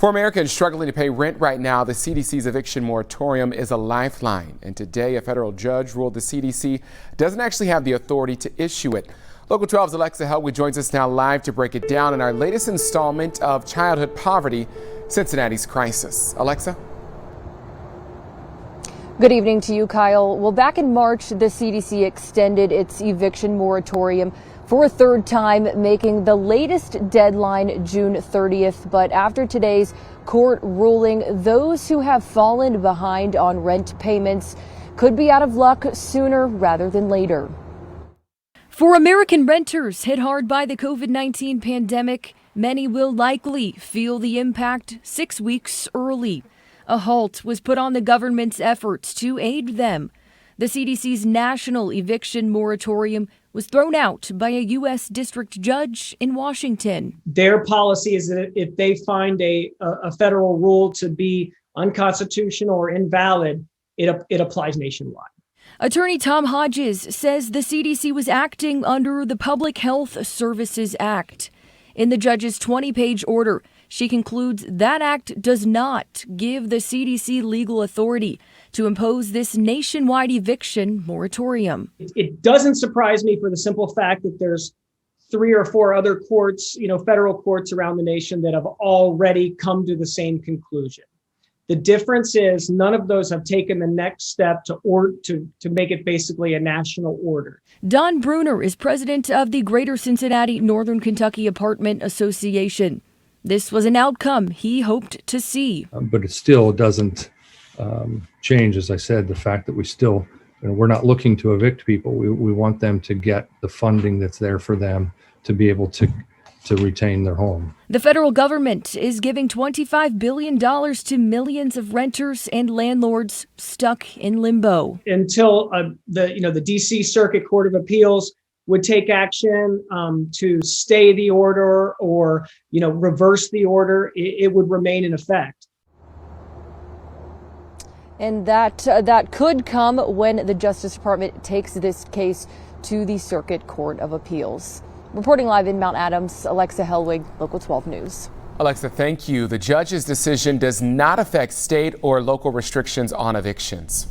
For Americans struggling to pay rent right now, the CDC's eviction moratorium is a lifeline. And today, a federal judge ruled the CDC doesn't actually have the authority to issue it. Local 12's Alexa Helwig joins us now live to break it down in our latest installment of Childhood Poverty, Cincinnati's Crisis. Alexa? Good evening to you, Kyle. Well, back in March, the CDC extended its eviction moratorium for a third time, making the latest deadline June 30th. But after today's court ruling, those who have fallen behind on rent payments could be out of luck sooner rather than later. For American renters hit hard by the COVID-19 pandemic, many will likely feel the impact 6 weeks early. A halt was put on the government's efforts to aid them. The CDC's national eviction moratorium was thrown out by a U.S. district judge in Washington. Their policy is that if they find a federal rule to be unconstitutional or invalid, it applies nationwide. Attorney Tom Hodges says the CDC was acting under the Public Health Services Act. In the judge's 20-page order, she concludes that act does not give the CDC legal authority to impose this nationwide eviction moratorium. It doesn't surprise me for the simple fact that there's 3 or 4 other courts, federal courts around the nation that have already come to the same conclusion. The difference is none of those have taken the next step to make it basically a national order. Don Bruner is president of the Greater Cincinnati Northern Kentucky Apartment Association. This was an outcome he hoped to see. But it still doesn't change, as I said, the fact that we're not looking to evict people. We want them to get the funding that's there for them to be able to retain their home. The federal government is giving $25 billion to millions of renters and landlords stuck in limbo. Until the D.C. Circuit Court of Appeals would take action to stay the order or reverse the order, it would remain in effect. And that could come when the Justice Department takes this case to the Circuit Court of Appeals. Reporting live in Mount Adams, Alexa Helwig, Local 12 News. Alexa, thank you. The judge's decision does not affect state or local restrictions on evictions.